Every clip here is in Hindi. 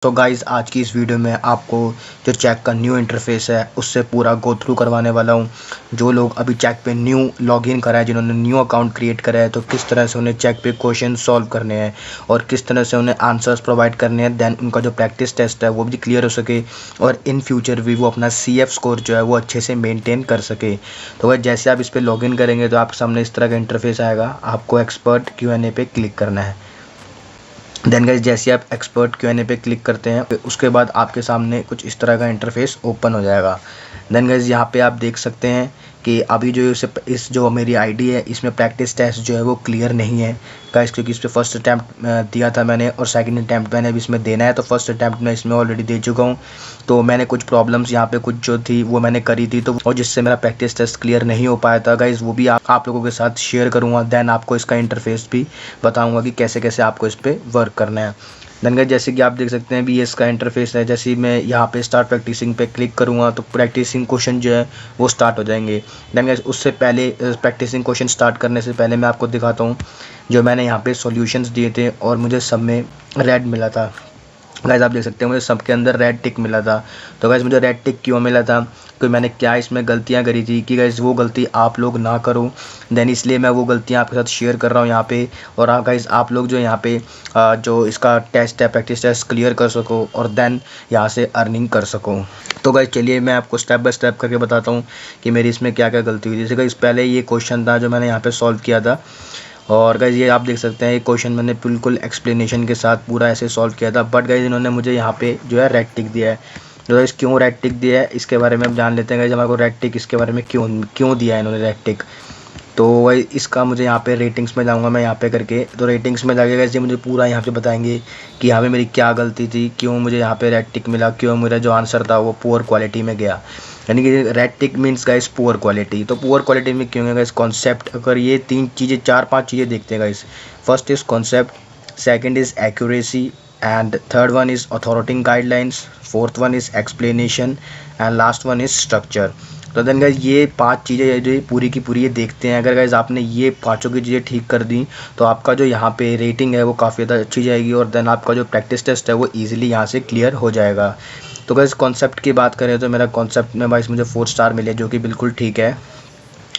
तो गाइज़ आज की इस वीडियो में आपको जो चैक का न्यू इंटरफेस है उससे पूरा गो थ्रू करवाने वाला हूँ। जो लोग अभी चैक पे न्यू लॉगिन करा है, जिन्होंने न्यू अकाउंट क्रिएट करा है, तो किस तरह से उन्हें चैक पे क्वेश्चन सॉल्व करने हैं और किस तरह से उन्हें आंसर्स प्रोवाइड करने हैं। देन उनका जो प्रैक्टिस टेस्ट है वो भी क्लियर हो सके और इन फ्यूचर भी वो अपना CF स्कोर जो है वो अच्छे से मेनटेन कर सके। तो अगर जैसे आप इस पर लॉगिन करेंगे तो आपके सामने इस तरह का इंटरफेस आएगा। आपको एक्सपर्ट Q&A पे क्लिक करना है। देन गाइस जैसे आप एक्सपर्ट Q&A पे क्लिक करते हैं उसके बाद आपके सामने कुछ इस तरह का इंटरफेस ओपन हो जाएगा। देन गाइस यहाँ पे आप देख सकते हैं कि अभी जो इस जो मेरी आईडी है इसमें प्रैक्टिस टेस्ट जो है वो क्लियर नहीं है गाइस, क्योंकि इस पर फर्स्ट अटैम्प्ट दिया था मैंने और सेकंड अटैम्प्ट मैंने अभी इसमें देना है। तो फर्स्ट अटैम्प्ट मैं इसमें ऑलरेडी दे चुका हूँ। तो मैंने कुछ प्रॉब्लम्स यहाँ पे कुछ जो थी वो मैंने करी थी, तो और जिससे मेरा प्रैक्टिस टेस्ट क्लियर नहीं हो पाया था गाइस, वो भी आप लोगों के साथ शेयर करूँगा। देन आपको इसका इंटरफेस भी बताऊँगा कि कैसे कैसे आपको इस पर वर्क करना है। देन गाइस जैसे कि आप देख सकते हैं भी ये इसका इंटरफेस है। जैसे ही मैं यहाँ पे स्टार्ट प्रैक्टिसिंग पे क्लिक करूँगा तो प्रैक्टिसिंग क्वेश्चन जो है वो स्टार्ट हो जाएंगे। देन गाइस उससे पहले प्रैक्टिसिंग क्वेश्चन स्टार्ट करने से पहले मैं आपको दिखाता हूँ जो मैंने यहाँ पे सॉल्यूशंस दिए थे और मुझे सब में रेड मिला था। गाइस आप देख सकते हैं मुझे सबके अंदर रेड टिक मिला था। तो गाइस मुझे रेड टिक क्यों मिला था, क्योंकि मैंने क्या इसमें गलतियां करी थी कि गाइस वो गलती आप लोग ना करो। देन इसलिए मैं वो गलतियां आपके साथ शेयर कर रहा हूं यहाँ पे। और गाइस आप लोग जो यहाँ पे जो इसका टेस्ट है, प्रैक्टिस टेस्ट क्लियर कर सको और देन यहाँ से अर्निंग कर सको। तो गाइस चलिए मैं आपको स्टेप बाय स्टेप करके बताता हूँ कि मेरी इसमें क्या क्या गलती हुई। जैसे गाइस पहले ये क्वेश्चन था जो मैंने यहाँ पे सॉल्व किया था और गाइस ये आप देख सकते हैं ये क्वेश्चन मैंने बिल्कुल एक्सप्लेनेशन के साथ पूरा ऐसे सॉल्व किया था। बट गाइस इन्होंने मुझे यहाँ पे जो है रेड टिक दिया है। तो गाइस क्यों रेड टिक दिया है इसके बारे में हम जान लेते हैं। गाइस हमारे को रेड टिक इसके बारे में क्यों दिया है इन्होंने रेड टिक। तो वही इसका मुझे यहाँ पे रेटिंग्स में जाऊँगा मैं यहाँ पे करके। तो रेटिंग्स में जाके गाइस ये मुझे पूरा यहाँ पे बताएंगे कि यहाँ पे मेरी क्या गलती थी, क्यों मुझे यहाँ पे रेड टिक मिला, क्यों मेरा जो आंसर था वो पुअर क्वालिटी में गया। यानी कि रेड टिक मीन्स गाइस पुअर क्वालिटी। तो पुअर क्वालिटी में क्यों है गाइस, कॉन्सेप्ट अगर ये 4-5 चीज़ें देखते हैं guys. First is concept, second is accuracy and third one is authority guidelines, fourth one is explanation and last one is structure. तो देन गाइस ये 5 चीज़ें जो पूरी की पूरी ये देखते हैं। अगर गाइस आपने ये पाँचों की चीज़ें ठीक कर दी तो आपका जो यहाँ पे रेटिंग है वो काफ़ी ज़्यादा अच्छी जाएगी और देन आपका जो प्रैक्टिस टेस्ट है वो ईजिली यहाँ से क्लियर हो जाएगा। तो गाइस कॉन्सेप्ट की बात करें तो मेरा कॉन्सेप्ट में गाइस मुझे 4 स्टार मिले, जो कि बिल्कुल ठीक है।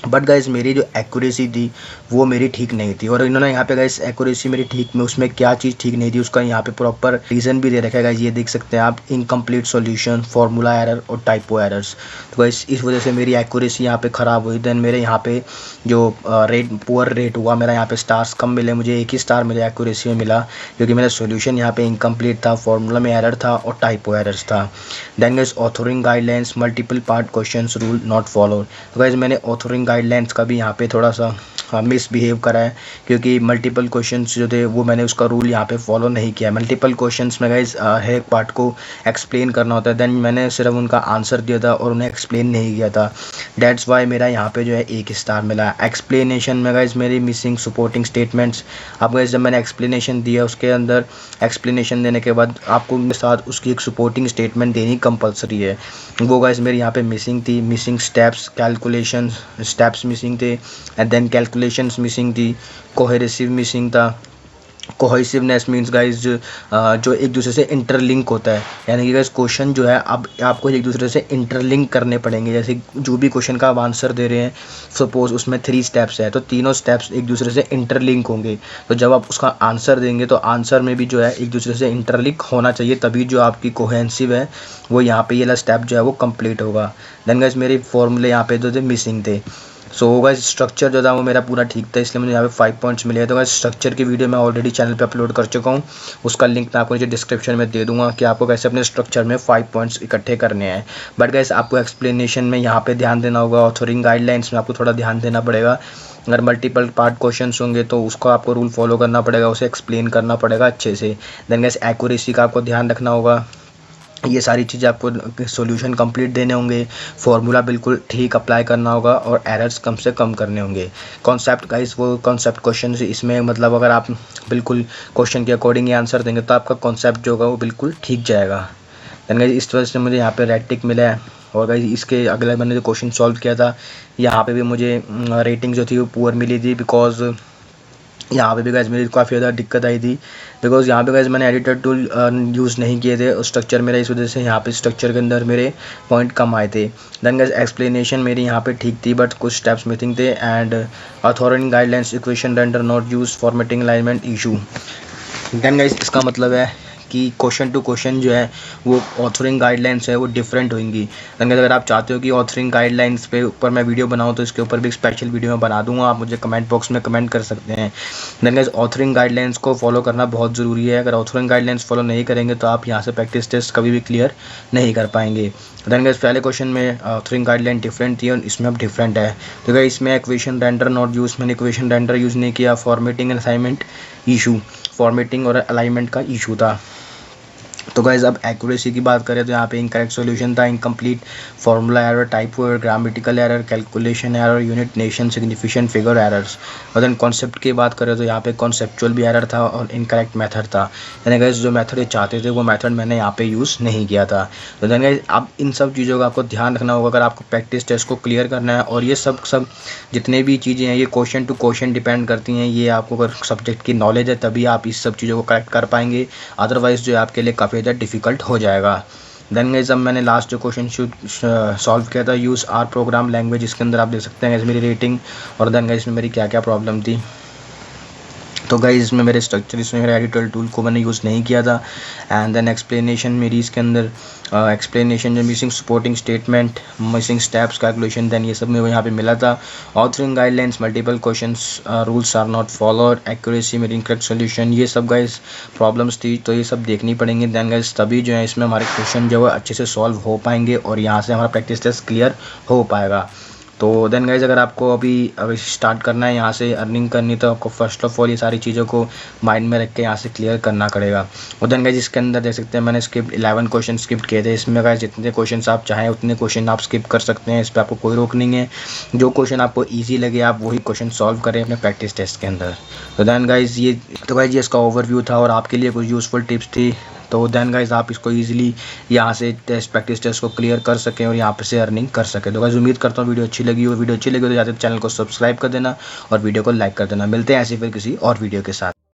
बट गाइस मेरी जो एक्यूरेसी थी वो मेरी ठीक नहीं थी। और इन्होंने यहाँ पे गाइस एक्यूरेसी मेरी ठीक में उसमें क्या चीज़ ठीक नहीं थी उसका यहाँ पे प्रॉपर रीज़न भी दे रखा है गाइस। ये देख सकते हैं आप, इनकम्प्लीट सॉल्यूशन, फार्मूला एरर और टाइपो एरर्स। तो गाइस इस वजह से मेरी एक्यूरेसी यहाँ पे ख़राब हुई। देन मेरे यहाँ पे जो पुअर रेट हुआ, मेरा यहाँ पे स्टार्स कम मिले, मुझे 1 ही स्टार मेरे एक्यूरेसी में मिला क्योंकि मेरा सोल्यूशन यहाँ पे इनकम्प्लीट था, फार्मूला में एरर था और टाइपो एरर्स था। Then guys authoring guidelines, multiple part questions rule not follow. तो गाइस मैंने ऑथरिंग गाइडलाइंस का भी यहाँ पे थोड़ा सा मिसबिहेव करा है क्योंकि मल्टीपल क्वेश्चंस जो थे वो मैंने उसका रूल यहाँ पे फॉलो नहीं किया। मल्टीपल क्वेश्चंस में गाइस हर एक पार्ट को एक्सप्लेन करना होता है। देन मैंने सिर्फ उनका आंसर दिया था और उन्हें एक्सप्लेन नहीं किया था। डेट्स वाई मेरा यहाँ पे जो है 1 स्टार मिला। एक्सप्लेनेशन में गाइस मेरी मिसिंग सपोर्टिंग स्टेटमेंट्स। अब गाइस जब मैंने एक्सप्लेनेशन दिया उसके अंदर एक्सप्लेनेशन देने के बाद आपको मेरे साथ उसकी एक सपोर्टिंग स्टेटमेंट देनी कंपलसरी है। वो गाइस मेरी यहाँ पे मिसिंग थी। Missing steps, calculation steps missing थे एंड देन कैलकुलेशंस मिसिंग थी। कोहेरेसिव मिसिंग था। कोहेसिवनेस मीन्स गाइस जो एक दूसरे से इंटरलिंक होता है, यानी कि गाइस क्वेश्चन जो है अब आपको एक दूसरे से इंटरलिंक करने पड़ेंगे। जैसे जो भी क्वेश्चन का आप आंसर दे रहे हैं, सपोज उसमें 3 स्टेप्स है तो तीनों स्टेप्स एक दूसरे से इंटरलिंक होंगे। तो जब आप उसका आंसर देंगे तो आंसर में भी जो है एक दूसरे से इंटरलिंक होना चाहिए, तभी जो आपकी कोहेसिव है वो यहाँ पे ये वाला स्टेप जो है वो कंप्लीट होगा। देन गाइस मेरे फॉर्मूले यहाँ पे जो थे मिसिंग थे। सो गाइस स्ट्रक्चर जो था वो मेरा पूरा ठीक था, इसलिए मुझे यहाँ पे 5 पॉइंट्स मिले। तो गाइस स्ट्रक्चर की वीडियो मैं ऑलरेडी चैनल पे अपलोड कर चुका हूँ, उसका लिंक मैं आपको नीचे डिस्क्रिप्शन में दे दूँगा कि आपको कैसे अपने स्ट्रक्चर में 5 पॉइंट्स इकट्ठे करने हैं। बट गाइस आपको एक्सप्लेनेशन में यहाँ पे ध्यान देना होगा, ऑथरिंग गाइडलाइंस में आपको थोड़ा ध्यान देना पड़ेगा। अगर मल्टीपल पार्ट क्वेश्चंस होंगे तो उसको आपको रूल फॉलो करना पड़ेगा, उसे एक्सप्लेन करना पड़ेगा अच्छे से। देन गाइस एक्यूरेसी का आपको ध्यान रखना होगा। ये सारी चीज़ें आपको सॉल्यूशन कंप्लीट देने होंगे, फार्मूला बिल्कुल ठीक अप्लाई करना होगा और एरर्स कम से कम करने होंगे। कॉन्सेप्ट गाइस वो कॉन्सेप्ट क्वेश्चन इसमें मतलब अगर आप बिल्कुल क्वेश्चन के अकॉर्डिंग ही आंसर देंगे तो आपका कॉन्सेप्ट जो होगा वो बिल्कुल ठीक जाएगा। देन गाइस इस वजह से मुझे यहाँ पे रेड टिक मिला है। और गाइस इसके अगले मैंने जो क्वेश्चन सॉल्व किया था यहाँ पे भी मुझे रेटिंग जो थी वो पुअर मिली थी, बिकॉज यहाँ पे भी गाइस मेरी काफ़ी ज़्यादा दिक्कत आई थी, बिकॉज़ यहाँ पे गाइस मैंने एडिटर टूल यूज़ नहीं किए थे और स्ट्रक्चर मेरा इस वजह से यहाँ पे स्ट्रक्चर के अंदर मेरे पॉइंट कम आए थे। देन गाइस एक्सप्लेनेशन मेरी यहाँ पे ठीक थी, बट कुछ स्टेप्स मिसिंग थे। And authority guidelines equation render not use formatting alignment issue. Then guys इसका मतलब है कि क्वेश्चन टू क्वेश्चन जो है वो ऑथरिंग गाइडलाइंस है वो डिफरेंट होंगी। देन अगर आप चाहते हो कि ऑथरिंग गाइडलाइंस पे ऊपर मैं वीडियो बनाऊँ तो इसके ऊपर भी एक स्पेशल वीडियो मैं बना दूंगा, आप मुझे कमेंट बॉक्स में कमेंट कर सकते हैं। देन गाइस ऑथरिंग गाइडलाइंस को फॉलो करना बहुत ज़रूरी है। अगर ऑथरिंग गाइडलाइंस फॉलो नहीं करेंगे तो आप यहाँ से प्रैक्टिस टेस्ट कभी भी क्लियर नहीं कर पाएंगे। देन गाइस पहले क्वेश्चन में ऑथरिंग गाइडलाइन डिफरेंट थी और इसमें अब डिफरेंट है। तो गाइस इसमें इक्वेशन रेंडर नॉट यूज़, मैंने इक्वेशन रेंडर यूज़ नहीं किया। Formatting and assignment issue, formatting और अलाइनमेंट का इशू था। तो गाइज अब एक्यूरेसी की बात करें तो यहाँ पे इनकरेक्ट सॉल्यूशन था, incomplete formula error, typo error, grammatical error, calculation error, unit nation, significant figure errors. और देन कॉन्सेप्ट की बात करें तो यहाँ पे कॉन्सेप्चुअल भी एरर था और इनकरेक्ट मेथड था। यानी गाइज जो मेथड ये चाहते थे वो मेथड मैंने यहाँ पे यूज़ नहीं किया था। तो देन गाइज अब इन सब चीज़ों का आपको ध्यान रखना होगा अगर आपको प्रैक्टिस टेस्ट को क्लियर करना है। और ये सब जितने भी चीज़ें हैं ये क्वेश्चन टू क्वेश्चन डिपेंड करती हैं। ये आपको अगर सब्जेक्ट की नॉलेज है तभी आप इस सब चीज़ों को करेक्ट कर पाएंगे, अदरवाइज़ जो है आपके लिए काफ़ी ज़्यादा डिफ़िकल्ट हो जाएगा। देन गाइस अब मैंने लास्ट जो क्वेश्चन सॉल्व किया था, यूज़ आर प्रोग्राम लैंग्वेज, इसके अंदर आप देख सकते हैं मेरी रेटिंग और देन गाइस इसमें मेरी क्या क्या प्रॉब्लम थी। तो गाइस इसमें मेरे स्ट्रक्चर, इसमें मेरे एडिटर टूल को मैंने यूज़ नहीं किया था। एंड देन एक्सप्लेनेशन मेरी इसके अंदर एक्सप्लेनेशन जो missing supporting statement, missing steps, calculation, then ये सब मेरे यहाँ पे मिला था। Authoring guidelines, multiple questions, rules are not followed, accuracy मेरी इनकरेक्ट सोल्यूशन, ये सब गाइस प्रॉब्लम्स थी। तो ये सब देखनी पड़ेंगी। देन गाइस तभी जो है इसमें हमारे क्वेश्चन जो है अच्छे से सॉल्व हो पाएंगे और यहाँ से हमारा प्रैक्टिस टेस्ट क्लियर हो पाएगा। तो देन गाइज अगर आपको अभी स्टार्ट करना है यहाँ से अर्निंग करनी, तो आपको फर्स्ट ऑफ ऑल ये सारी चीज़ों को माइंड में रख के यहाँ से क्लियर करना पड़ेगा। और देन गाइज इसके अंदर देख सकते हैं मैंने स्किप 11 क्वेश्चन स्किप किए थे। इसमें गाइज जितने क्वेश्चन आप चाहें उतने क्वेश्चन आप स्किप कर सकते हैं, इस पर आपको कोई रोक नहीं है। जो क्वेश्चन आपको ईजी लगे आप वही क्वेश्चन सॉल्व करें अपने प्रैक्टिस टेस्ट के अंदर। तो देन गाइज ये इसका ओवरव्यू था और आपके लिए कुछ यूज़फुल टिप्स थी। तो देन गाइज आप इसको इजीली यहाँ से प्रैक्टिस टेस्ट को क्लियर कर सकें और यहाँ पे से अर्निंग कर सकें। तो गाइज उम्मीद करता हूँ वीडियो अच्छी लगी हो तो जाते चैनल को सब्सक्राइब कर देना और वीडियो को लाइक कर देना। मिलते हैं ऐसे फिर किसी और वीडियो के साथ।